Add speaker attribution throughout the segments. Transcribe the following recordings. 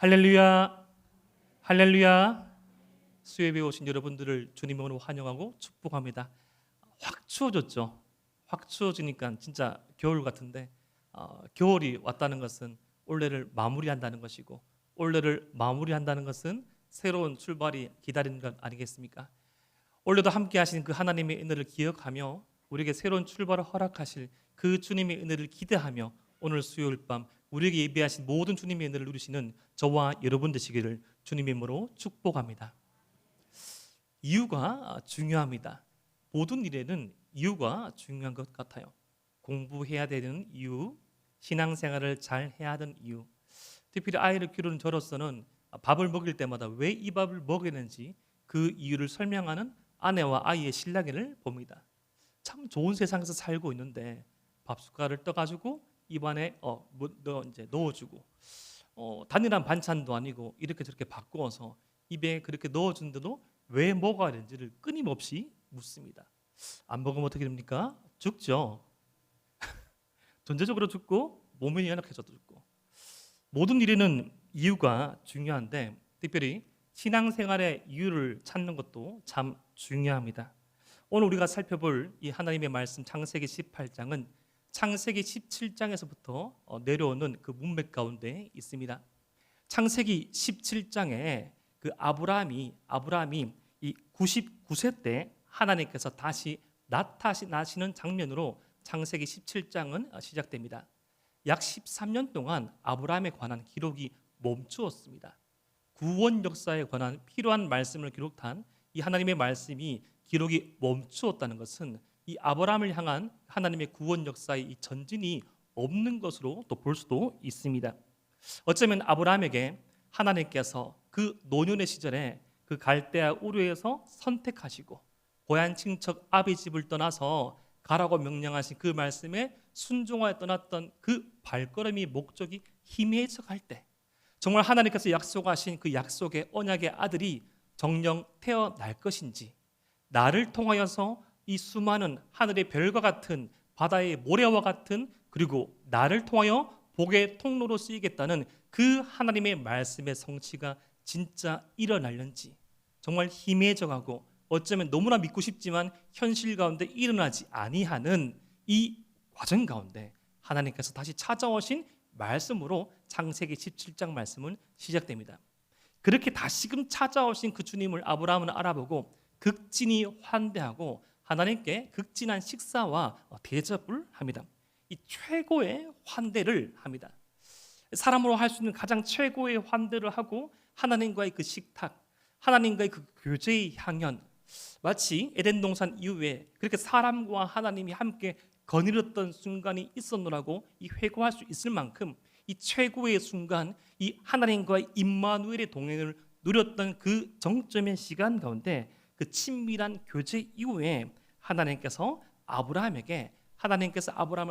Speaker 1: 할렐루야, 할렐루야. 수요예배 오신 여러분들을 주님으로 환영하고 축복합니다. 확 추워졌죠. 확 추워지니까 진짜 겨울 같은데 겨울이 왔다는 것은 올해를 마무리한다는 것이고, 올해를 마무리한다는 것은 새로운 출발이 기다리는 것 아니겠습니까? 올해도 함께 하신 그 하나님의 은혜를 기억하며 우리에게 새로운 출발을 허락하실 그 주님의 은혜를 기대하며 오늘 수요일 밤 우리에게 예비하신 모든 주님의 은혜를 누리시는 저와 여러분 되시기를 주님의 이름으로 축복합니다. 이유가 중요합니다. 모든 일에는 이유가 중요한 것 같아요. 공부해야 되는 이유, 신앙생활을 잘 해야 하는 이유, 특별히 아이를 키우는 저로서는 밥을 먹일 때마다 왜 이 밥을 먹이는지 그 이유를 설명하는 아내와 아이의 신랑을 봅니다. 참 좋은 세상에서 살고 있는데 밥 숟갈을 떠가지고 입안에 이제 넣어주고, 단일한 반찬도 아니고 이렇게 저렇게 바꾸어서 입에 그렇게 넣어준데도 왜 먹어야 되는지를 끊임없이 묻습니다. 안 먹으면 어떻게 됩니까? 죽죠. 전체적으로 죽고 몸이 연약해져도 죽고. 모든 일에는 이유가 중요한데 특별히 신앙생활의 이유를 찾는 것도 참 중요합니다. 오늘 우리가 살펴볼 이 하나님의 말씀 창세기 18장은 창세기 17장에서부터 내려오는 그 문맥 가운데 있습니다. 창세기 17장에 그 아브라함이 이 99세 때 하나님께서 다시 나타나시는 장면으로 창세기 17장은 시작됩니다. 약 13년 동안 아브라함에 관한 기록이 멈추었습니다. 구원 역사에 관한 필요한 말씀을 기록한 이 하나님의 말씀이 기록이 멈추었다는 것은 이 아브라함을 향한 하나님의 구원 역사의 이 전진이 없는 것으로 또 볼 수도 있습니다. 어쩌면 아브라함에게 하나님께서 그 노년의 시절에 그 갈대아 우르에서 선택하시고 고향 친척 아비 집을 떠나서 가라고 명령하신 그 말씀에 순종하여 떠났던 그 발걸음이 목적이 희미해져 갈 때, 정말 하나님께서 약속하신 그 약속의 언약의 아들이 정녕 태어날 것인지, 나를 통하여서 이 수많은 하늘의 별과 같은 바다의 모래와 같은, 그리고 나를 통하여 복의 통로로 쓰이겠다는 그 하나님의 말씀의 성취가 진짜 일어날는지 정말 희미해져가고 어쩌면 너무나 믿고 싶지만 현실 가운데 일어나지 아니하는 이 과정 가운데 하나님께서 다시 찾아오신 말씀으로 창세기 17장 말씀은 시작됩니다. 그렇게 다시금 찾아오신 그 주님을 아브라함은 알아보고 극진히 환대하고 하나님께 극진한 식사와 대접을 합니다. 이 최고의 환대를 합니다. 사람으로 할 수 있는 가장 최고의 환대를 하고 하나님과의 그 식탁, 하나님과의 그 교제의 향연, 마치 에덴 동산 이후에 그렇게 사람과 하나님이 함께 거닐었던 순간이 있었노라고 이 회고할 수 있을 만큼 이 최고의 순간, 이 하나님과의 임마누엘의 동행을 누렸던 그 정점의 시간 가운데 그 친밀한 교제 이후에 하나님께서 아브라함을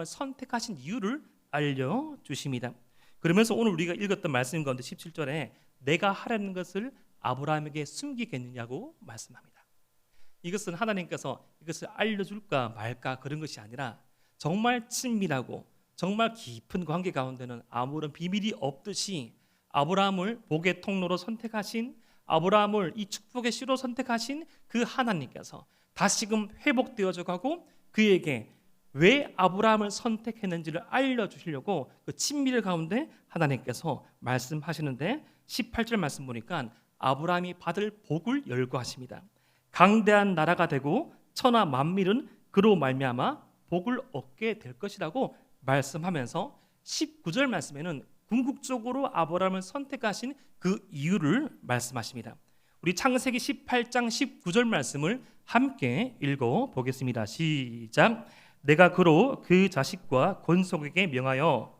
Speaker 1: 선택하신 이유를 알려주십니다. 그러면서 오늘 우리가 읽었던 말씀 가운데 17절에 내가 하라는 것을 아브라함에게 숨기겠느냐고 말씀합니다. 이것은 하나님께서 이것을 알려줄까 말까 그런 것이 아니라 정말 친밀하고 정말 깊은 관계 가운데는 아무런 비밀이 없듯이 아브라함을 복의 통로로 선택하신, 아브라함을 이 축복의 씨로 선택하신 그 하나님께서 다시금 회복되어져 가고 그에게 왜 아브라함을 선택했는지를 알려주시려고 그 친밀 가운데 하나님께서 말씀하시는데 18절 말씀 보니까 아브라함이 받을 복을 열거하십니다. 강대한 나라가 되고 천하 만민은 그로 말미암아 복을 얻게 될 것이라고 말씀하면서 19절 말씀에는 궁극적으로 아브라함을 선택하신 그 이유를 말씀하십니다. 우리 창세기 18장 19절 말씀을 함께 읽어보겠습니다. 시작. 내가 그로 그 자식과 권속에게 명하여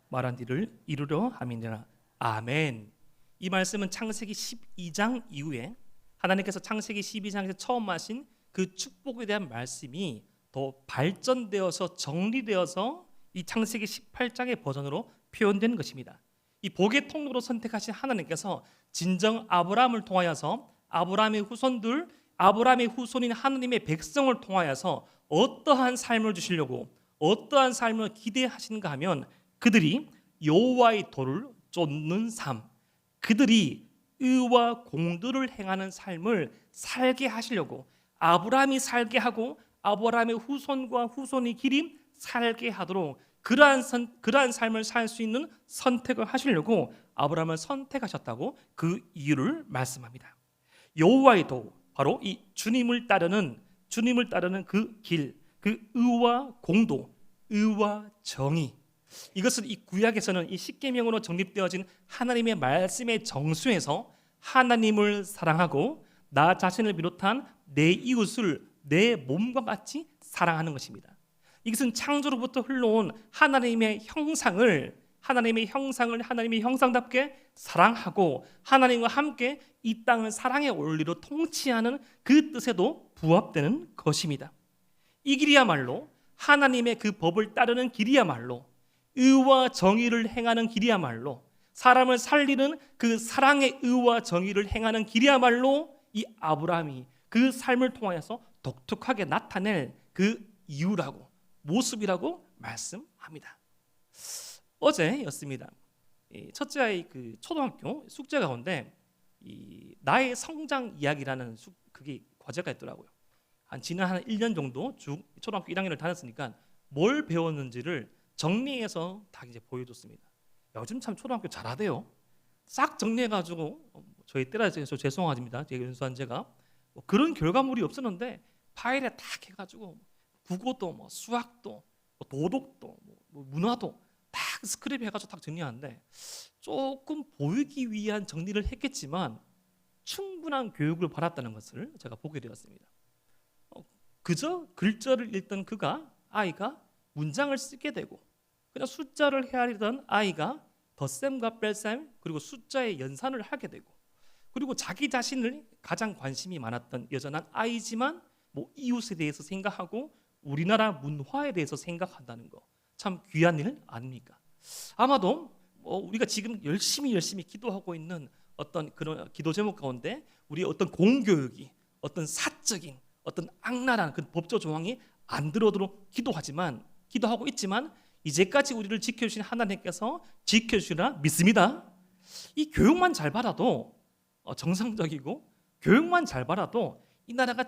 Speaker 1: 말한 일을 이루려 함이니라. 아멘. 이 말씀은 창세기 12장 이후에 하나님께서 창세기 12장에서 처음 하신 그 축복에 대한 말씀이 더 발전되어서 정리되어서 이 창세기 18장의 버전으로 표현된 것입니다. 이 복의 통로로 선택하신 하나님께서 진정 아브라함을 통하여서 아브라함의 후손인 하나님의 백성을 통하여서 어떠한 삶을 주시려고 어떠한 삶을 기대하시는가 하면 그들이 여호와의 도를 쫓는 삶, 그들이 의와 공도를 행하는 삶을 살게 하시려고 아브라함이 살게 하고 아브라함의 후손과 후손의 길이 살게 하도록 그러한 삶을 살 수 있는 선택을 하시려고 아브라함을 선택하셨다고 그 이유를 말씀합니다. 여호와의 도, 바로 이 주님을 따르는 그 길, 그 의와 공도, 의와 정의. 이것은 이 구약에서는 이 십계명으로 정립되어진 하나님의 말씀의 정수에서 하나님을 사랑하고 나 자신을 비롯한 내 이웃을 내 몸과 같이 사랑하는 것입니다. 이것은 창조로부터 흘러온 하나님의 형상을 하나님의 형상답게 사랑하고 하나님과 함께 이 땅을 사랑의 원리로 통치하는 그 뜻에도 부합되는 것입니다. 이 길이야말로 하나님의 그 법을 따르는 길이야말로 의와 정의를 행하는 길이야말로 사람을 살리는 그 사랑의 의와 정의를 행하는 길이야말로 이 아브라함이 그 삶을 통하여서 독특하게 나타낼 그 이유라고 모습이라고 말씀합니다. 어제였습니다. 첫째 아이 그 초등학교 숙제 가운데 이 나의 성장 이야기라는 그게 과제가 있더라고요. 지난 한 1년 정도 쭉 초등학교 1학년을 다녔으니까 뭘 배웠는지를 정리해서 다 이제 보여줬습니다. 요즘 참 초등학교 잘하대요. 싹 정리해가지고 저희 때라서 죄송합니다. 제가 연수한 제가 그런 결과물이 없었는데 파일에 딱 해가지고 국어도 뭐 수학도 뭐 도덕도 뭐 문화도 딱 스크랩 해가지고 딱 정리하는데 조금 보이기 위한 정리를 했겠지만 충분한 교육을 받았다는 것을 제가 보게 되었습니다. 그저 글자를 읽던 아이가 문장을 쓰게 되고 그냥 숫자를 헤아리던 아이가 덧셈과 뺄셈 그리고 숫자의 연산을 하게 되고 그리고 자기 자신을 가장 관심이 많았던 여전한 아이지만 뭐 이웃에 대해서 생각하고 우리나라 문화에 대해서 생각한다는 거 참 귀한 일 아닙니까? 아마도 우리가 지금 열심히 기도하고 있는 어떤 그런 기도 제목 가운데 우리 어떤 공교육이 어떤 사적인 어떤 악랄한 그 법조 조항이 안 들어오도록 기도하고 있지만 이제까지 우리를 지켜주신 하나님께서 지켜주시라 믿습니다. 이 교육만 잘 받아도 정상적이고 교육만 잘 받아도 이 나라가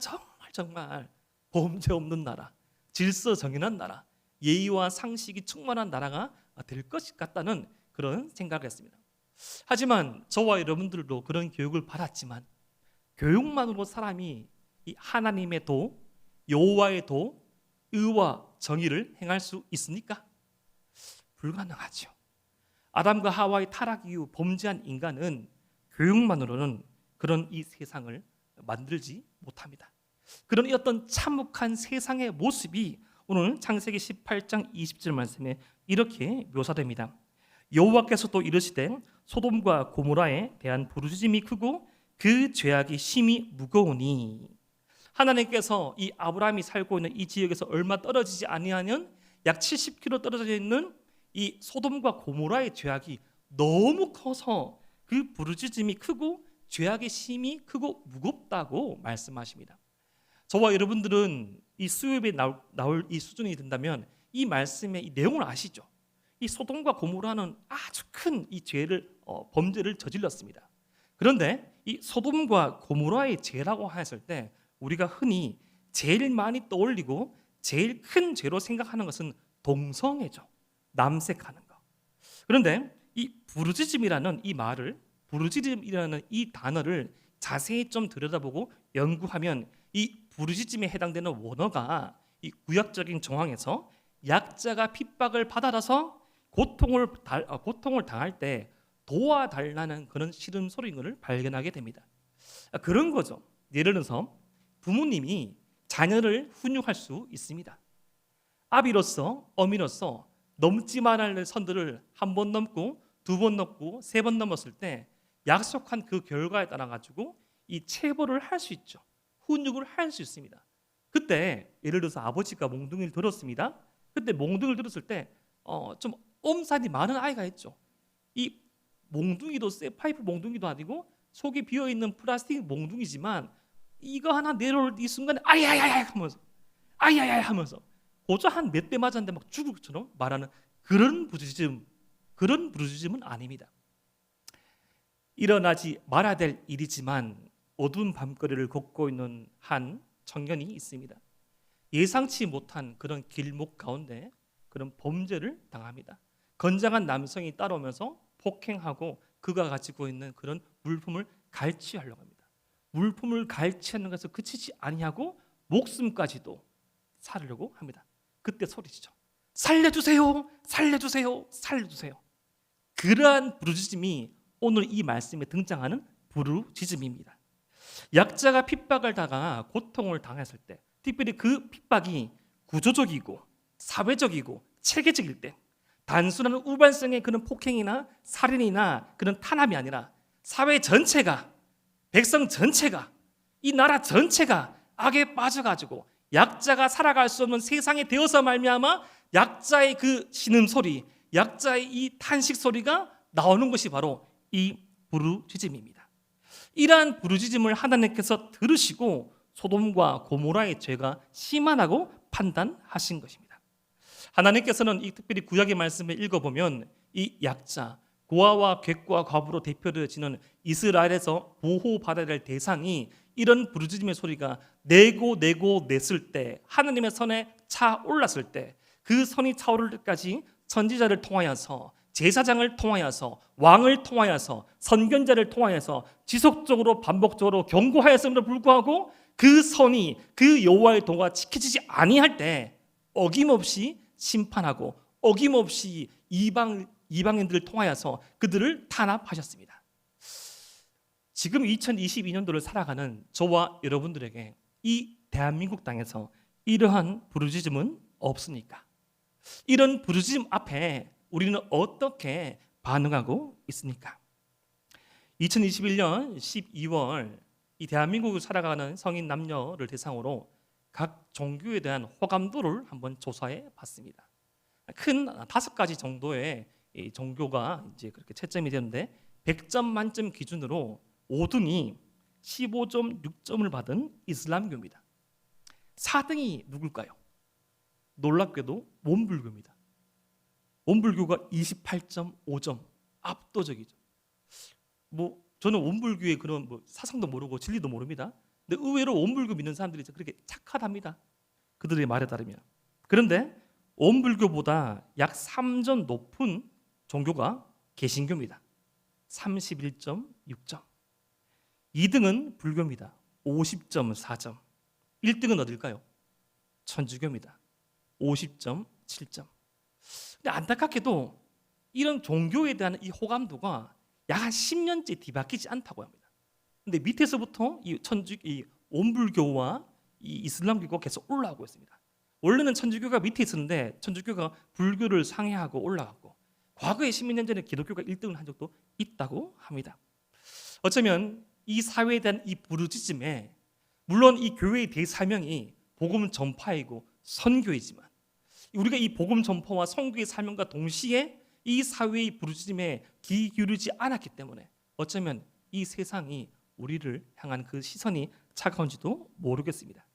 Speaker 1: 정말 범죄 없는 나라, 질서 정연한 나라, 예의와 상식이 충만한 나라가 될 것 같다는 그런 생각을 했습니다. 하지만 저와 여러분들도 그런 교육을 받았지만 교육만으로 사람이 이 하나님의 도, 여호와의 도, 의와 정의를 행할 수 있습니까? 불가능하죠. 아담과 하와의 타락 이후 범죄한 인간은 교육만으로는 그런 이 세상을 만들지 못합니다. 그런 이 어떤 참혹한 세상의 모습이 오늘 창세기 18장 20절 말씀에 이렇게 묘사됩니다. 여호와께서 또 이르시되 소돔과 고모라에 대한 부르짖음이 크고 그 죄악이 심히 무거우니 하나님께서 이 아브라함이 살고 있는 이 지역에서 얼마 떨어지지 아니하는 약 70km 떨어져 있는 이 소돔과 고모라의 죄악이 너무 커서 그 부르짖음이 크고 죄악의 심이 크고 무겁다고 말씀하십니다. 저와 여러분들은 이 수요일에 나올 이 수준이 된다면 이 말씀의 이 내용을 아시죠? 이 소돔과 고모라는 아주 큰 이 범죄를 저질렀습니다. 그런데 이 소돔과 고모라의 죄라고 했을 때 우리가 흔히 제일 많이 떠올리고 제일 큰 죄로 생각하는 것은 동성애죠. 남색하는 거. 그런데 이 부르짖음이라는 이 단어를 자세히 좀 들여다보고 연구하면 이 부르짖음에 해당되는 원어가 이 구약적인 정황에서 약자가 핍박을 받아서 고통을 당할 때 도와달라는 그런 시름소리인 것을 발견하게 됩니다. 그런 거죠. 예를 들어서 부모님이 자녀를 훈육할 수 있습니다. 아비로서 어미로서 넘지 말할 선들을 한 번 넘고 두 번 넘고 세 번 넘었을 때 약속한 그 결과에 따라 가지고 이 체벌을 할 수 있죠. 훈육을 할 수 있습니다. 그때 예를 들어서 아버지가 몽둥이를 들었습니다. 그때 몽둥이를 들었을 때 좀 엄살이 많은 아이가 있죠. 이 몽둥이도 쇠파이프 몽둥이도 아니고 속이 비어있는 플라스틱 몽둥이지만 이거 하나 내려올 이 순간에 아야야야 하면서 아야야 하면서 고작 한 몇 대 맞았는데 막 죽을 것처럼 말하는 그런 부르짖음은 아닙니다. 일어나지 말아야 될 일이지만 어두운 밤거리를 걷고 있는 한 청년이 있습니다. 예상치 못한 그런 길목 가운데 그런 범죄를 당합니다. 건장한 남성이 따라오면서 폭행하고 그가 가지고 있는 그런 물품을 갈취하려고 합니다. 물품을 갈취하는 것에서 그치지 아니하고 목숨까지도 살려고 합니다. 그때 소리치죠. 살려주세요, 살려주세요, 살려주세요. 그러한 부르짖음이 오늘 이 말씀에 등장하는 부르짖음입니다. 약자가 핍박을 당하 고통을 당했을 때, 특별히 그 핍박이 구조적이고 사회적이고 체계적일 때, 단순한 우발성의 그런 폭행이나 살인이나 그런 탄압이 아니라 사회 전체가, 백성 전체가, 이 나라 전체가 악에 빠져가지고 약자가 살아갈 수 없는 세상이 되어서 말미암아 약자의 그 신음소리, 약자의 이 탄식 소리가 나오는 것이 바로 이 부르짖음입니다. 이러한 부르짖음을 하나님께서 들으시고 소돔과 고모라의 죄가 심하다고 판단하신 것입니다. 하나님께서는 이 특별히 구약의 말씀을 읽어보면 이 약자, 고아와 객과 과부로 대표되어지는 이스라엘에서 보호받아야 될 대상이 이런 부르짖음의 소리가 내고 냈을 때, 하나님의 선에 차올랐을 때, 그 선이 차오를 때까지 선지자를 통하여서, 제사장을 통하여서, 왕을 통하여서, 선견자를 통하여서 지속적으로 반복적으로 경고하였음에도 불구하고 그 선이, 그 여호와의 도가 지켜지지 아니할 때 어김없이 심판하고 어김없이 이방인들을 통하여서 그들을 탄압하셨습니다. 지금 2022년도를 살아가는 저와 여러분들에게 이 대한민국 땅에서 이러한 부르짖음은 없습니까? 이런 부르짖음 앞에 우리는 어떻게 반응하고 있습니까? 2021년 12월 이 대한민국을 살아가는 성인 남녀를 대상으로 각 종교에 대한 호감도를 한번 조사해 봤습니다. 큰 5가지 정도의 종교가 이제 그렇게 채점이 되는데 100점 만점 기준으로 5등이 15.6점을 받은 이슬람교입니다. 4등이 누굴까요? 놀랍게도 원불교입니다. 원불교가 28.5점, 압도적이죠. 저는 원불교의 그런 사상도 모르고 진리도 모릅니다. 근데 의외로 원불교 믿는 사람들이 그렇게 착하답니다. 그들의 말에 따르면. 그런데 원불교보다 약 3점 높은 종교가 개신교입니다. 31.6점. 2등은 불교입니다. 50.4점. 1등은 어딜까요? 천주교입니다. 50.7점. 근데 안타깝게도 이런 종교에 대한 이 호감도가 약 한 10년째 뒤바뀌지 않다고 합니다. 근데 밑에서부터 이 원불교와 이 이슬람교가 계속 올라오고 있습니다. 원래는 천주교가 밑에 있었는데 천주교가 불교를 상회하고 올라갔고, 과거에 10몇 년 전에 기독교가 1등을 한 적도 있다고 합니다. 어쩌면 이 사회에 대한 이 부르짖음에, 물론 이 교회의 대사명이 복음 전파이고 선교이지만 우리가 이 복음 전파와 선교의 사명과 동시에 이 사회의 부르짖음에 귀 기울이지 않았기 때문에 어쩌면 이 세상이 우리를 향한 그 시선이 차가운지도 모르겠습니다.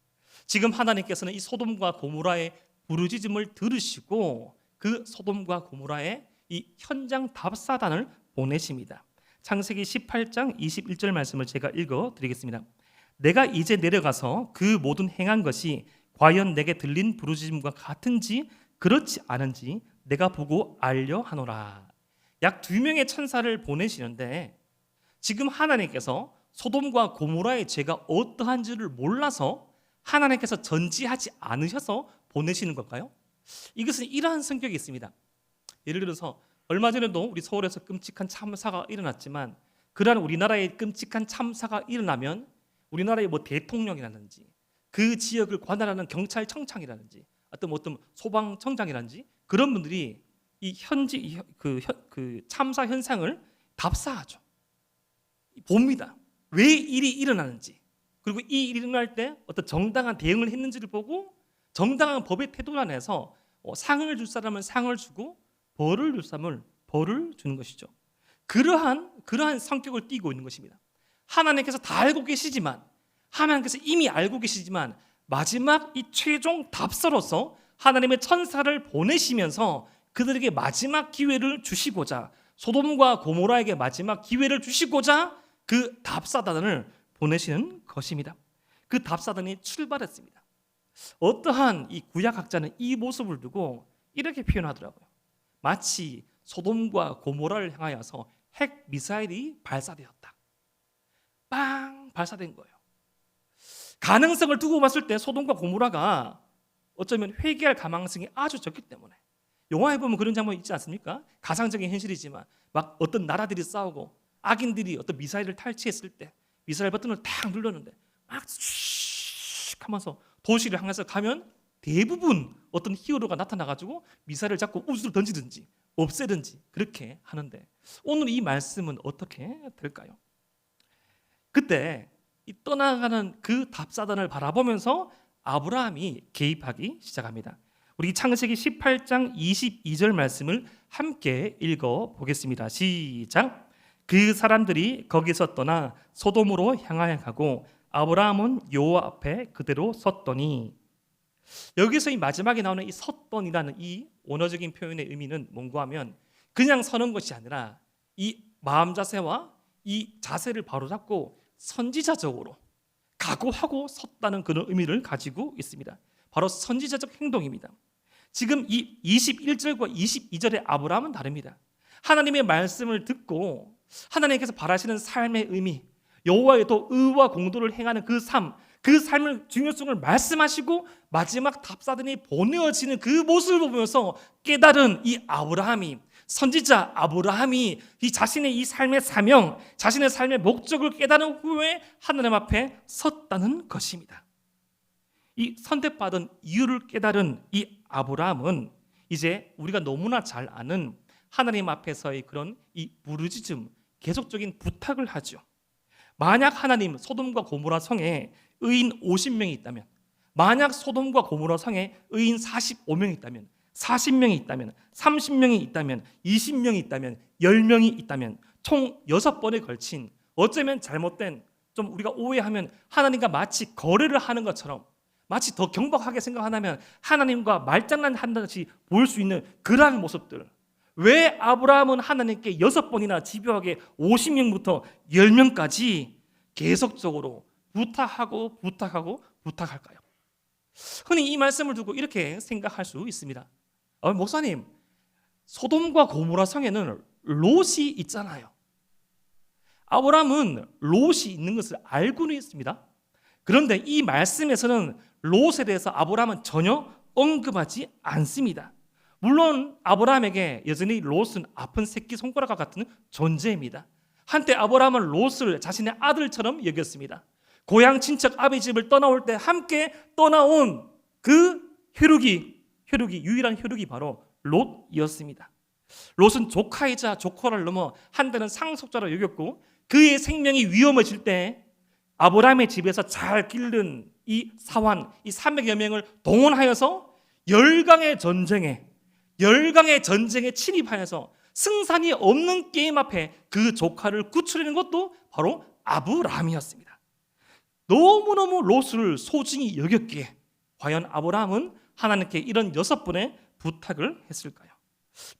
Speaker 1: 지금 하나님께서는 이 소돔과 고모라의 부르짖음을 들으시고 그 소돔과 고모라의 이 현장 답사단을 보내십니다. 창세기 18장 21절 말씀을 제가 읽어드리겠습니다. 내가 이제 내려가서 그 모든 행한 것이 과연 내게 들린 부르짖음과 같은지 그렇지 않은지 내가 보고 알려 하노라. 약 2명의 천사를 보내시는데 지금 하나님께서 소돔과 고모라의 죄가 어떠한지를 몰라서 하나님께서 전지하지 않으셔서 보내시는 걸까요? 이것은 이러한 성격이 있습니다. 예를 들어서 얼마 전에도 우리 서울에서 끔찍한 참사가 일어났지만, 그러한 우리나라의 끔찍한 참사가 일어나면 우리나라의 대통령이라든지 그 지역을 관할하는 경찰청장이라든지 어떤 소방청장이라든지 그런 분들이 이 현지 그 참사 현상을 답사하죠. 봅니다. 왜 일이 일어나는지, 그리고 이 일이 일어날 때 어떤 정당한 대응을 했는지를 보고 정당한 법의 태도를 안에서 상을 줄 사람은 상을 주고 벌을 줄 사람은 벌을 주는 것이죠. 그러한 성격을 띠고 있는 것입니다. 하나님께서 다 알고 계시지만, 하나님께서 이미 알고 계시지만 마지막 이 최종 답사로서 하나님의 천사를 보내시면서 그들에게 마지막 기회를 주시고자, 소돔과 고모라에게 마지막 기회를 주시고자 그 답사단을 보내시는 것입니다. 그 답사단이 출발했습니다. 어떠한 이 구약학자는 이 모습을 두고 이렇게 표현하더라고요. 마치 소돔과 고모라를 향하여서 핵 미사일이 발사되었다. 빵 발사된 거예요. 가능성을 두고 봤을 때 소돔과 고모라가 어쩌면 회개할 가망성이 아주 적기 때문에, 영화에 보면 그런 장면이 있지 않습니까? 가상적인 현실이지만 막 어떤 나라들이 싸우고 악인들이 어떤 미사일을 탈취했을 때 미사일 버튼을 탁 눌렀는데 막 슉 하면서 도시를 향해서 가면 대부분 어떤 히어로가 나타나가지고 미사일을 잡고 우주로 던지든지 없애든지 그렇게 하는데, 오늘 이 말씀은 어떻게 될까요? 그때 이 떠나가는 그 답사단을 바라보면서 아브라함이 개입하기 시작합니다. 우리 창세기 18장 22절 말씀을 함께 읽어보겠습니다. 시작. 그 사람들이 거기서 떠나 소돔으로 향하여 가고 아브라함은 여호와 앞에 그대로 섰더니, 여기서 이 마지막에 나오는 이 섰더니라는 이 원어적인 표현의 의미는 뭔가 하면 그냥 서는 것이 아니라 이 마음 자세와 이 자세를 바로잡고 선지자적으로 각오하고 섰다는 그런 의미를 가지고 있습니다. 바로 선지자적 행동입니다. 지금 이 21절과 22절의 아브라함은 다릅니다. 하나님의 말씀을 듣고 하나님께서 바라시는 삶의 의미, 여호와의 또 의와 공도를 행하는 그 삶, 그 삶의 중요성을 말씀하시고 마지막 답사단이 보내어지는 그 모습을 보면서 깨달은 이 아브라함이, 선지자 아브라함이 이 자신의 이 삶의 사명, 자신의 삶의 목적을 깨달은 후에 하나님 앞에 섰다는 것입니다. 이 선택받은 이유를 깨달은 이 아브라함은 이제 우리가 너무나 잘 아는 하나님 앞에서의 그런 이 부르짖음, 계속적인 부탁을 하죠. 만약 하나님 소돔과 고모라 성에 의인 50명이 있다면, 만약 소돔과 고모라 성에 의인 45명이 있다면, 40명이 있다면, 30명이 있다면, 20명이 있다면, 10명이 있다면, 총 6번에 걸친, 어쩌면 잘못된, 좀 우리가 오해하면 하나님과 마치 거래를 하는 것처럼, 마치 더 경박하게 생각한다면 하나님과 말장난한다듯이 보일 수 있는 그러한 모습들, 왜 아브라함은 하나님께 6번이나 집요하게 50명부터 10명까지 계속적으로 부탁할까요? 흔히 이 말씀을 두고 이렇게 생각할 수 있습니다. 목사님, 소돔과 고모라 성에는 롯이 있잖아요. 아브라함은 롯이 있는 것을 알고는 있습니다. 그런데 이 말씀에서는 롯에 대해서 아브라함은 전혀 언급하지 않습니다. 물론 아브라함에게 여전히 롯은 아픈 새끼손가락과 같은 존재입니다. 한때 아브라함은 롯을 자신의 아들처럼 여겼습니다. 고향 친척 아비 집을 떠나올 때 함께 떠나온 그 혈육이 유일한 혈육이 바로 롯이었습니다. 롯은 조카이자 조커를 넘어 한때는 상속자로 여겼고, 그의 생명이 위험해질 때 아브라함의 집에서 잘 기른 이 사환, 이 300여 명을 동원하여서 열강의 전쟁에 침입하여서 승산이 없는 게임 앞에 그 조카를 구출하는 것도 바로 아브라함이었습니다. 너무너무 롯을 소중히 여겼기에 과연 아브라함은 하나님께 이런 6번의 부탁을 했을까요?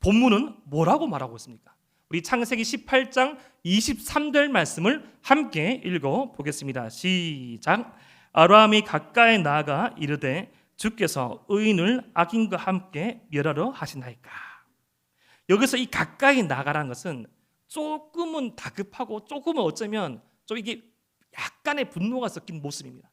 Speaker 1: 본문은 뭐라고 말하고 있습니까? 우리 창세기 18장 23절 말씀을 함께 읽어보겠습니다. 시작. 아브라함이 가까이 나아가 이르되 주께서 의인을 악인과 함께 멸하려 하시나이까. 여기서 이 가까이 나가라는 것은 조금은 다급하고 조금은 어쩌면 좀 이게 약간의 분노가 섞인 모습입니다.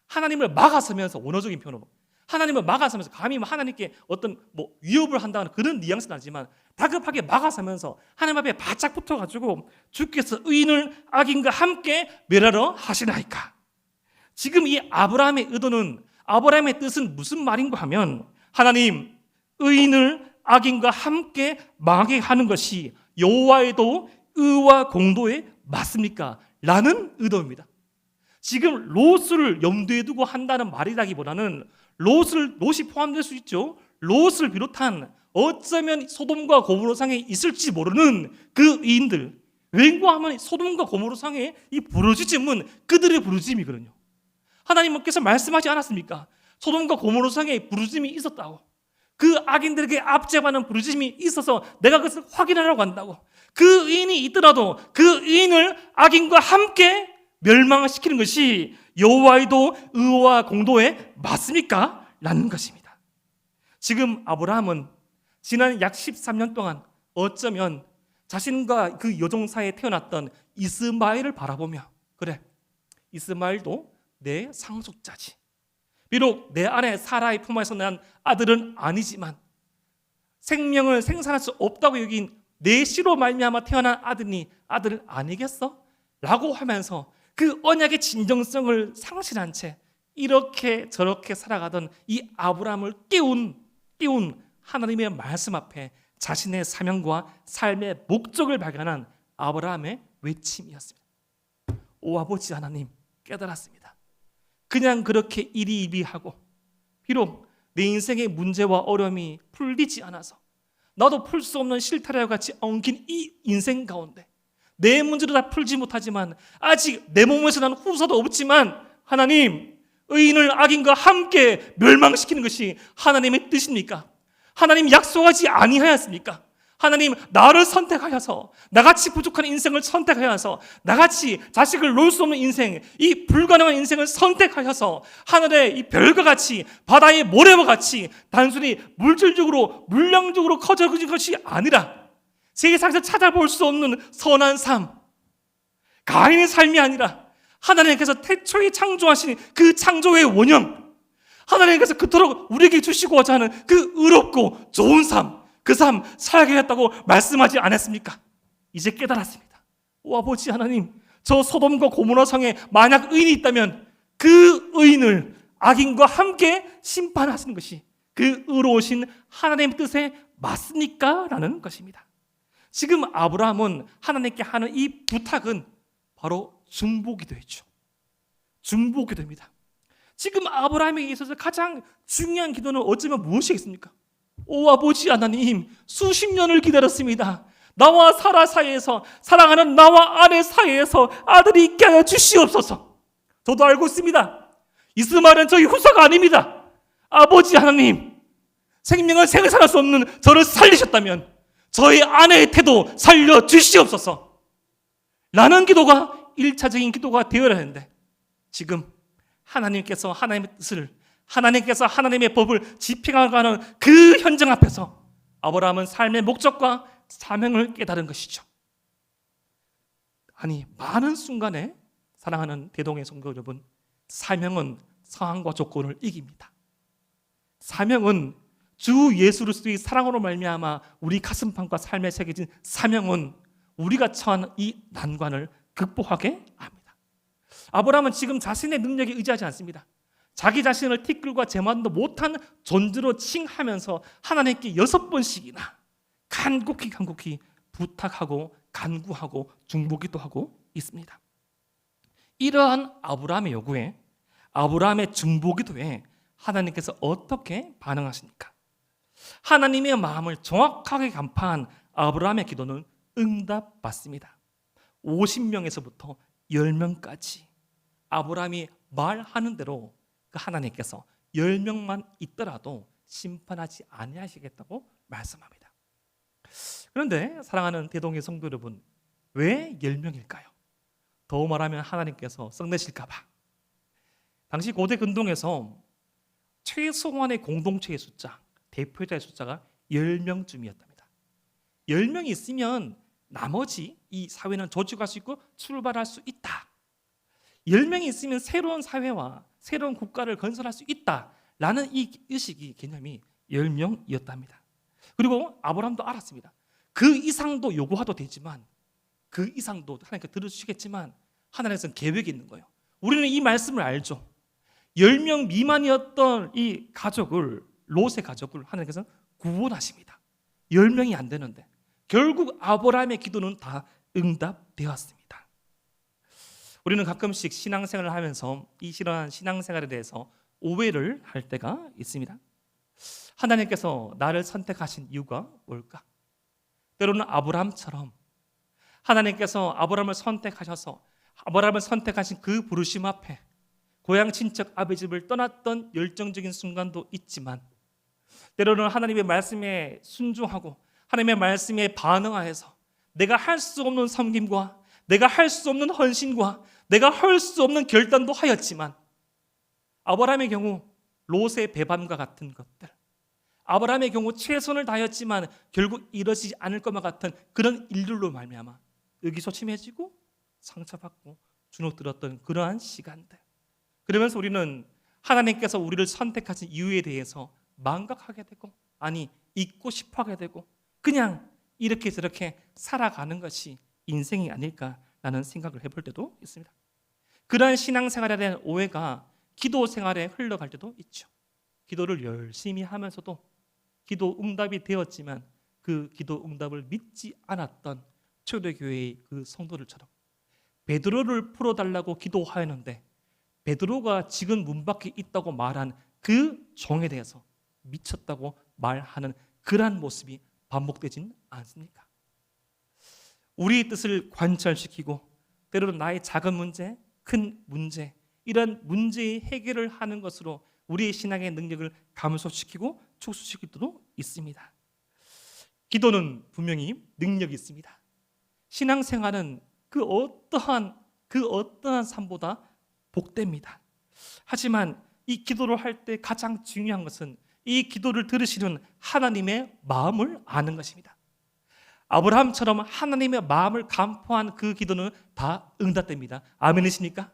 Speaker 1: 하나님을 막아서면서, 원어적인 표현으로 하나님을 막아서면서, 감히 하나님께 어떤 위협을 한다는 그런 뉘앙스는 아니지만 다급하게 막아서면서 하나님 앞에 바짝 붙어가지고 주께서 의인을 악인과 함께 멸하러 하시나이까. 지금 이 아브라함의 의도는, 아브라함의 뜻은 무슨 말인가 하면, 하나님, 의인을 악인과 함께 망하게 하는 것이 여호와의도 의와 공도에 맞습니까? 라는 의도입니다. 지금 롯을 염두에 두고 한다는 말이라기보다는 롯이 포함될 수 있죠. 롯을 비롯한 어쩌면 소돔과 고모라성에 있을지 모르는 그 의인들, 왠고하면 소돔과 고모라성의 이 부르짖음은 그들의 부르짖음이거든요. 하나님께서 말씀하지 않았습니까? 소돔과 고모라 성에 부르짖음이 있었다고. 그 악인들에게 압제하는 부르짖음이 있어서 내가 그것을 확인하려고 한다고. 그 의인이 있더라도 그 의인을 악인과 함께 멸망시키는 것이 여호와의도 의와 공도에 맞습니까? 라는 것입니다. 지금 아브라함은 지난 약 13년 동안 어쩌면 자신과 그 여종 사이에 태어났던 이스마엘을 바라보며, 그래, 이스마엘도 내 상속자지. 비록 내 아내 사라의 품에서 난 아들은 아니지만 생명을 생산할 수 없다고 여긴 내 씨로 말미암아 태어난 아들 아니겠어? 라고 하면서 그 언약의 진정성을 상실한 채 이렇게 저렇게 살아가던 이 아브라함을 깨운 하나님의 말씀 앞에 자신의 사명과 삶의 목적을 발견한 아브라함의 외침이었습니다. 오 아버지 하나님, 깨달았습니다. 그냥 그렇게 이리이리하고 비록 내 인생의 문제와 어려움이 풀리지 않아서 나도 풀 수 없는 실타래와 같이 엉킨 이 인생 가운데 내 문제도 다 풀지 못하지만 아직 내 몸에서 난 후사도 없지만 하나님, 의인을 악인과 함께 멸망시키는 것이 하나님의 뜻입니까? 하나님 약속하지 아니하였습니까? 하나님 나를 선택하여서 나같이 부족한 인생을 선택하여서 나같이 자식을 놓을 수 없는 인생, 이 불가능한 인생을 선택하여서 하늘의 이 별과 같이 바다의 모래와 같이 단순히 물량적으로 커져진 것이 아니라 세상에서 찾아볼 수 없는 선한 삶, 가인의 삶이 아니라 하나님께서 태초에 창조하신 그 창조의 원형, 하나님께서 그토록 우리에게 주시고자 하는 그 의롭고 좋은 삶, 그 삶 살게 했다고 말씀하지 않았습니까? 이제 깨달았습니다. 오 아버지 하나님, 저 소돔과 고모라 성에 만약 의인이 있다면 그 의인을 악인과 함께 심판하시는 것이 그 의로우신 하나님의 뜻에 맞습니까? 라는 것입니다. 지금 아브라함은 하나님께 하는 이 부탁은 바로 중보기도였죠. 중보기도입니다. 지금 아브라함에게 있어서 가장 중요한 기도는 어쩌면 무엇이겠습니까? 오 아버지 하나님, 수십 년을 기다렸습니다. 나와 사라 사이에서, 사랑하는 나와 아내 사이에서 아들이 있게 하여 주시옵소서. 저도 알고 있습니다. 이스마엘은 저희 후사가 아닙니다. 아버지 하나님, 생명을 생산할 수 없는 저를 살리셨다면 저희 아내의 태도 살려주시옵소서 라는 기도가 1차적인 기도가 되어야 하는데, 지금 하나님께서 하나님의 뜻을, 하나님께서 하나님의 법을 집행하는 그 현장 앞에서 아브라함은 삶의 목적과 사명을 깨달은 것이죠. 아니, 많은 순간에 사랑하는 대동의 성도 여러분, 사명은 상황과 조건을 이깁니다. 사명은 주 예수 그리스도의 사랑으로 말미암아 우리 가슴판과 삶에 새겨진 사명은 우리가 처한 이 난관을 극복하게 합니다. 아브라함은 지금 자신의 능력에 의지하지 않습니다. 자기 자신을 티끌과 제만도 못한 존재로 칭하면서 하나님께 6번씩이나 간곡히 부탁하고 간구하고 중보기도 하고 있습니다. 이러한 아브라함의 요구에, 아브라함의 중보기도에 하나님께서 어떻게 반응하십니까? 하나님의 마음을 정확하게 간파한 아브라함의 기도는 응답받습니다. 50명에서부터 10명까지 아브라함이 말하는 대로 그 하나님께서 10명만 있더라도 심판하지 아니하시겠다고 말씀합니다. 그런데 사랑하는 대동의 성도 여러분, 왜 10명일까요? 더 말하면 하나님께서 썩내실까 봐. 당시 고대 근동에서 최소한의 공동체의 숫자, 대표자의 숫자가 10명쯤이었답니다. 10명이 있으면 나머지 이 사회는 조직할 수 있고 출발할 수 있다. 10명이 있으면 새로운 사회와 새로운 국가를 건설할 수 있다라는 이 의식이, 개념이 10명이었답니다. 그리고 아브라함도 알았습니다. 그 이상도 요구해도 되지만, 그 이상도 하나님께 들어주시겠지만 하나님께서는 계획이 있는 거예요. 우리는 이 말씀을 알죠. 10명 미만이었던 이 가족을, 롯의 가족을 하나님께서 구원하십니다. 10명이 안 되는데 결국 아브라함의 기도는 다 응답되었습니다. 우리는 가끔씩 신앙생활을 하면서 이 신앙생활에 대해서 오해를 할 때가 있습니다. 하나님께서 나를 선택하신 이유가 뭘까? 때로는 아브라함처럼 하나님께서 아브라함을 선택하셔서 아브라함을 선택하신 그 부르심 앞에 고향 친척 아버지 집을 떠났던 열정적인 순간도 있지만 때로는 하나님의 말씀에 순종하고 하나님의 말씀에 반응하여서 내가 할 수 없는 섬김과 내가 할 수 없는 헌신과 내가 할 수 없는 결단도 하였지만 아브라함의 경우 롯의 배반과 같은 것들, 아브라함의 경우 최선을 다했지만 결국 이루어지지 않을 것만 같은 그런 일들로 말미암아 의기소침해지고 상처받고 주눅들었던 그러한 시간들, 그러면서 우리는 하나님께서 우리를 선택하신 이유에 대해서 망각하게 되고 아니 잊고 싶어하게 되고 그냥 이렇게 저렇게 살아가는 것이 인생이 아닐까라는 생각을 해볼 때도 있습니다. 그러한 신앙생활에 대한 오해가 기도 생활에 흘러갈 때도 있죠. 기도를 열심히 하면서도 기도 응답이 되었지만 그 기도 응답을 믿지 않았던 초대교회의 그 성도들처럼 베드로를 풀어달라고 기도하였는데 베드로가 지금 문 밖에 있다고 말한 그 종에 대해서 미쳤다고 말하는 그러한 모습이 반복되진 않습니까? 우리의 뜻을 관철시키고 때로는 나의 작은 문제, 큰 문제, 이런 문제의 해결을 하는 것으로 우리의 신앙의 능력을 감소시키고 축소시킬 때도 있습니다. 기도는 분명히 능력이 있습니다. 신앙생활은 그 어떠한 삶보다 복됩니다. 하지만 이 기도를 할 때 가장 중요한 것은 이 기도를 들으시는 하나님의 마음을 아는 것입니다. 아브라함처럼 하나님의 마음을 간포한 그 기도는 다 응답됩니다. 아멘이십니까?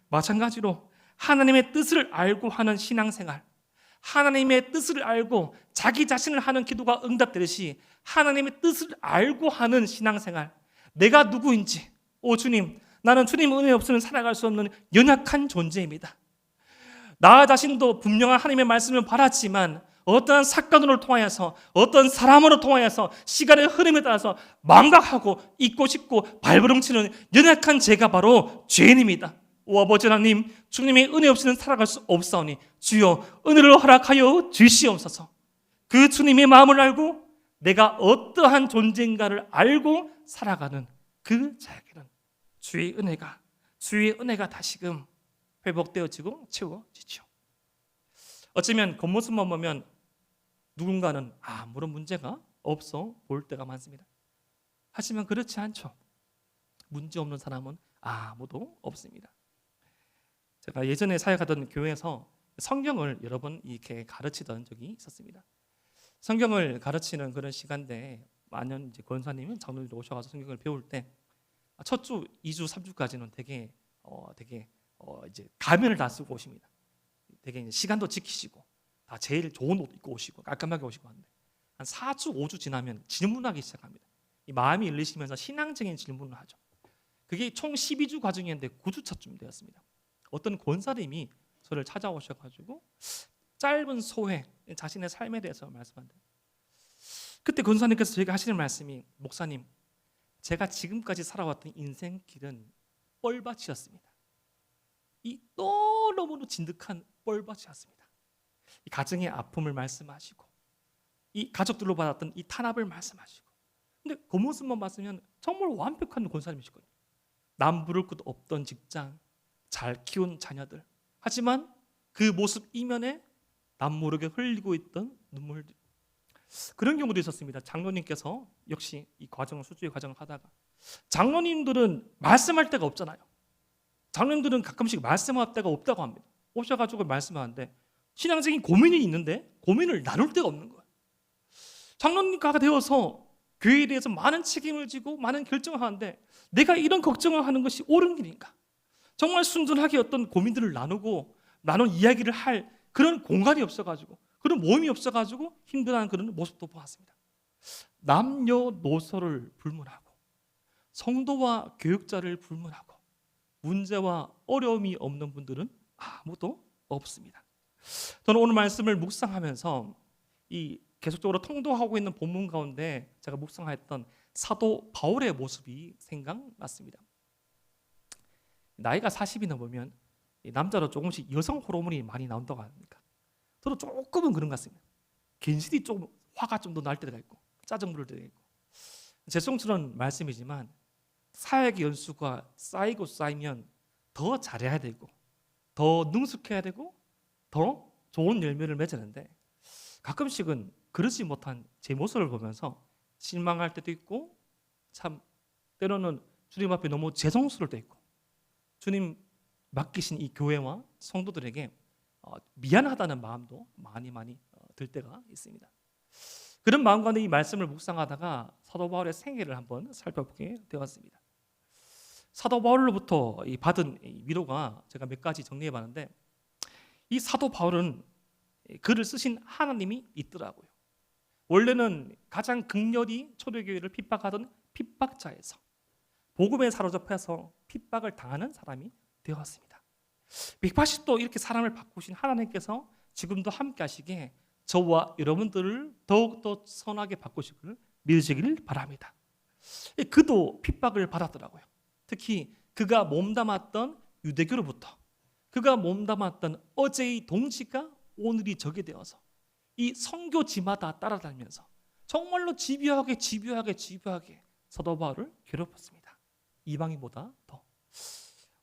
Speaker 1: 마찬가지로 하나님의 뜻을 알고 하는 신앙생활, 하나님의 뜻을 알고 자기 자신을 하는 기도가 응답되듯이 하나님의 뜻을 알고 하는 신앙생활, 내가 누구인지, 오 주님, 나는 주님 은혜 없이는 살아갈 수 없는 연약한 존재입니다. 나 자신도 분명한 하나님의 말씀을 받았지만 어떠한 사건으로 통하여서 어떤 사람으로 통하여서 시간의 흐름에 따라서 망각하고 잊고 싶고 발버둥치는 연약한 제가 바로 죄인입니다. 오 아버지 하나님, 주님의 은혜 없이는 살아갈 수 없사오니 주여 은혜를 허락하여 주시옵소서. 그 주님의 마음을 알고 내가 어떠한 존재인가를 알고 살아가는 그 자에게는 주의 은혜가 다시금 회복되어지고 채워지죠. 어쩌면 겉모습만 보면 누군가는 아무런 문제가 없어 보일 때가 많습니다. 하지만 그렇지 않죠. 문제 없는 사람은 아무도 없습니다. 제가 예전에 사역하던 교회에서 성경을 여러 번 이렇게 가르치던 적이 있었습니다. 성경을 가르치는 그런 시간대에 많은 이제 권사님은 장로님들 오셔서 성경을 배울 때 첫 주, 2주, 3주까지는 되게 이제 가면을 다 쓰고 오십니다. 되게 이제 시간도 지키시고 다 제일 좋은 옷 입고 오시고 깔끔하게 오시고 하는데 한 4주, 5주 지나면 질문하기 시작합니다. 이 마음이 열리시면서 신앙적인 질문을 하죠. 그게 총 12주 과정이었는데 9주차쯤 되었습니다. 어떤 권사님이 저를 찾아오셔가지고 짧은 소회, 자신의 삶에 대해서 말씀한대요. 그때 권사님께서 저에게 하시는 말씀이 목사님, 제가 지금까지 살아왔던 인생길은 뻘밭이었습니다. 이 너무너무 진득한 뻘밭이었습니다. 이 가정의 아픔을 말씀하시고 이 가족들로 받았던 이 탄압을 말씀하시고 근데 그 모습만 봤으면 정말 완벽한 권사님이시거든요. 남 부를 것도 없던 직장, 잘 키운 자녀들, 하지만 그 모습 이면에 남 모르게 흘리고 있던 눈물들, 그런 경우도 있었습니다. 장로님께서 역시 이 과정을 수주의 과정을 하다가 장로님들은 말씀할 데가 없잖아요. 장로님들은 가끔씩 말씀할 데가 없다고 합니다. 오셔가지고 말씀하는데 신앙적인 고민이 있는데 고민을 나눌 데가 없는 거예요. 장로님과가 되어서 교회에 대해서 많은 책임을 지고 많은 결정을 하는데 내가 이런 걱정을 하는 것이 옳은 길인가? 정말 순전하게 어떤 고민들을 나누고 나눈 이야기를 할 그런 공간이 없어가지고 그런 모임이 없어가지고 힘들어하는 그런 모습도 보았습니다. 남녀노소를 불문하고 성도와 교육자를 불문하고 문제와 어려움이 없는 분들은 아무도 없습니다. 저는 오늘 말씀을 묵상하면서 이 계속적으로 통독하고 있는 본문 가운데 제가 묵상했던 사도 바울의 모습이 생각났습니다. 나이가 40이 넘으면 남자로 조금씩 여성 호르몬이 많이 나온다고 합니까? 저도 조금은 그런 것 같습니다. 괜시리 좀 화가 좀 더 날 때가 있고 짜증 부를 때가 있고 죄송스러운 말씀이지만 사역의 연수가 쌓이고 쌓이면 더 잘해야 되고 더 능숙해야 되고 더 좋은 열매를 맺었는데 가끔씩은 그러지 못한 제 모습을 보면서 실망할 때도 있고 참 때로는 주님 앞에 너무 죄송스러울 때도 있고 주님 맡기신 이 교회와 성도들에게 미안하다는 마음도 많이 들 때가 있습니다. 그런 마음 가운데 이 말씀을 묵상하다가 사도 바울의 생애를 한번 살펴보게 되었습니다. 사도 바울로부터 받은 위로가 제가 몇 가지 정리해봤는데 이 사도 바울은 글을 쓰신 하나님이 있더라고요. 원래는 가장 극렬히 초대교회를 핍박하던 핍박자에서 복음에 사로잡혀서 핍박을 당하는 사람이 되었습니다. 180도 이렇게 사람을 바꾸신 하나님께서 지금도 함께 하시기에 저와 여러분들을 더욱더 선하게 바꾸시기를 믿으시길 바랍니다. 그도 핍박을 받았더라고요. 특히 그가 몸담았던 유대교로부터 그가 몸담았던 어제의 동지가 오늘이 적이 되어서 이 선교지마다 따라다니면서 정말로 집요하게 사도 바울을 괴롭혔습니다. 이방인보다 더.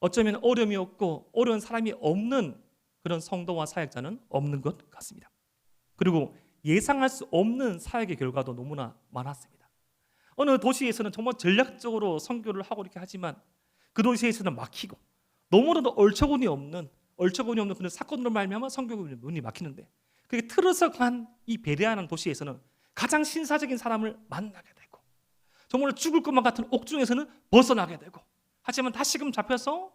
Speaker 1: 어쩌면 어려움이 없고 어려운 사람이 없는 그런 성도와 사역자는 없는 것 같습니다. 그리고 예상할 수 없는 사역의 결과도 너무나 많았습니다. 어느 도시에서는 정말 전략적으로 선교를 하고 이렇게 하지만 그 도시에서는 막히고 너무나도 얼처구니 없는 그런 사건으로 말미암아 선교의 문이 막히는데 그게 틀어서 간 이 베레아라는 도시에서는 가장 신사적인 사람을 만나게 되고 정말 죽을 것만 같은 옥중에서는 벗어나게 되고 하지만 다시금 잡혀서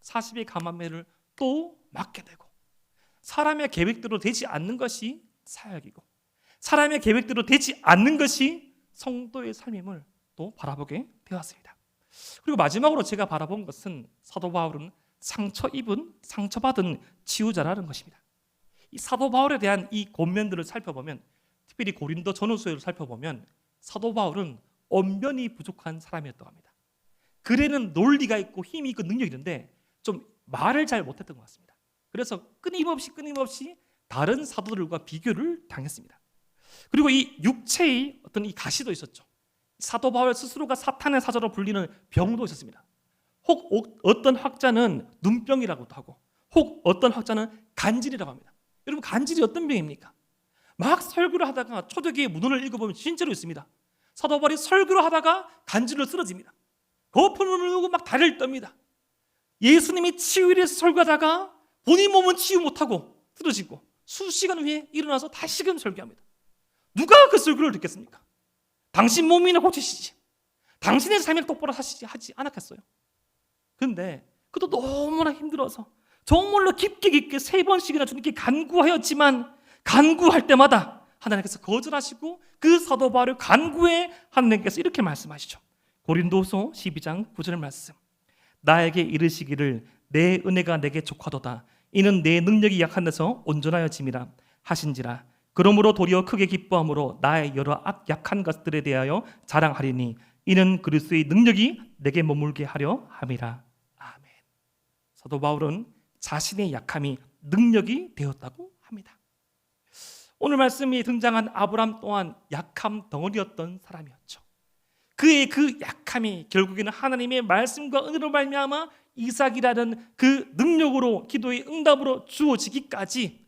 Speaker 1: 40의 감암매를 또 맞게 되고 사람의 계획대로 되지 않는 것이 사역이고 사람의 계획대로 되지 않는 것이 성도의 삶임을 또 바라보게 되었습니다. 그리고 마지막으로 제가 바라본 것은 사도 바울은 상처받은 치유자라는 것입니다. 이 사도 바울에 대한 이 권면들을 살펴보면 특별히 고린도 전후서를 살펴보면 사도 바울은 언변이 부족한 사람이었다고 합니다. 글에는 논리가 있고 힘이 있고 능력이 있는데 좀 말을 잘 못했던 것 같습니다. 그래서 끊임없이 다른 사도들과 비교를 당했습니다. 그리고 이 육체의 어떤 이 가시도 있었죠. 사도 바울 스스로가 사탄의 사자로 불리는 병도 있었습니다. 혹 어떤 학자는 눈병이라고도 하고 혹 어떤 학자는 간질이라고 합니다. 여러분 간질이 어떤 병입니까? 막 설교를 하다가 초대교회 문헌을 읽어보면 진짜로 있습니다. 사도 바울이 설교를 하다가 간질로 쓰러집니다. 거품을 흘리고 막 다리를 떱니다. 예수님이 치유를 해서 설교하다가 본인 몸은 치유 못하고 쓰러지고 수시간 후에 일어나서 다시금 설교합니다. 누가 그 설교를 듣겠습니까? 당신 몸이나 고치시지. 당신의 삶을 똑바로 하지 않았겠어요? 근데 그도 너무나 힘들어서 정말로 깊게 3번씩이나 주님께 간구하였지만 간구할 때마다 하나님께서 거절하시고 그 사도 바울의 간구에 하나님께서 이렇게 말씀하시죠. 고린도서 12장 9절 말씀. 나에게 이르시기를 내 은혜가 내게 족하도다. 이는 내 능력이 약한 데서 온전하여짐이라 하신지라. 그러므로 도리어 크게 기뻐함으로 나의 여러 약한 것들에 대하여 자랑하리니 이는 그리스도의 능력이 내게 머물게 하려 함이라. 아멘. 사도 바울은 자신의 약함이 능력이 되었다고 합니다. 오늘 말씀이 등장한 아브람 또한 약함 덩어리였던 사람이었죠. 그의 그 약함이 결국에는 하나님의 말씀과 은혜로 말미암아 이삭이라는 그 능력으로 기도의 응답으로 주어지기까지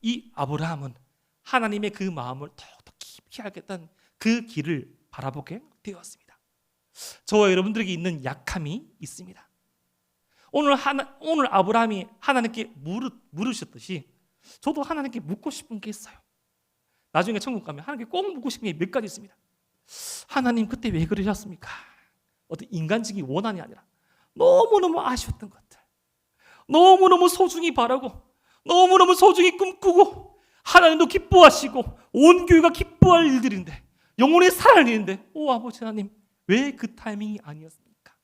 Speaker 1: 이 아브라함은 하나님의 그 마음을 더욱더 깊이 알겠다는 그 길을 바라보게 되었습니다. 저와 여러분들에게 있는 약함이 있습니다. 오늘 아브라함이 하나님께 물으셨듯이 저도 하나님께 묻고 싶은 게 있어요. 나중에 천국 가면 하나님께 꼭 묻고 싶은 게 몇 가지 있습니다. 하나님 그때 왜 그러셨습니까? 어떤 인간적인 원한이 아니라 너무너무 아쉬웠던 것들, 너무너무 소중히 바라고 너무너무 소중히 꿈꾸고 하나님도 기뻐하시고 온 교회가 기뻐할 일들인데 영혼이 살아날 일인데 오 아버지 하나님 왜 그 타이밍이 아니었습니까?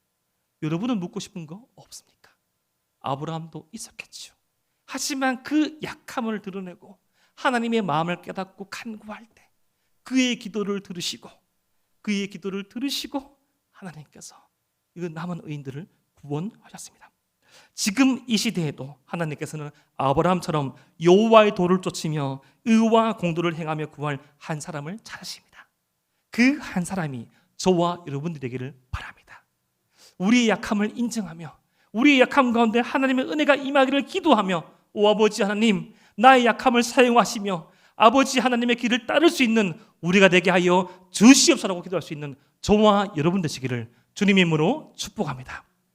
Speaker 1: 여러분은 묻고 싶은 거 없습니까? 아브라함도 있었겠죠. 하지만 그 약함을 드러내고 하나님의 마음을 깨닫고 간구할 때 그의 기도를 들으시고 하나님께서 이 남은 의인들을 구원하셨습니다. 지금 이 시대에도 하나님께서는 아브라함처럼 여호와의 도를 쫓으며 의와 공도를 행하며 구할 한 사람을 찾으십니다. 그 한 사람이 저와 여러분들에게를 바랍니다. 우리의 약함을 인정하며 우리의 약함 가운데 하나님의 은혜가 임하기를 기도하며, 오 아버지 하나님, 나의 약함을 사용하시며 아버지 하나님의 길을 따를 수 있는 우리가 되게 하여 주시옵소서라고 기도할 수 있는 저와 여러분 되시기를 주님의 이름으로 축복합니다.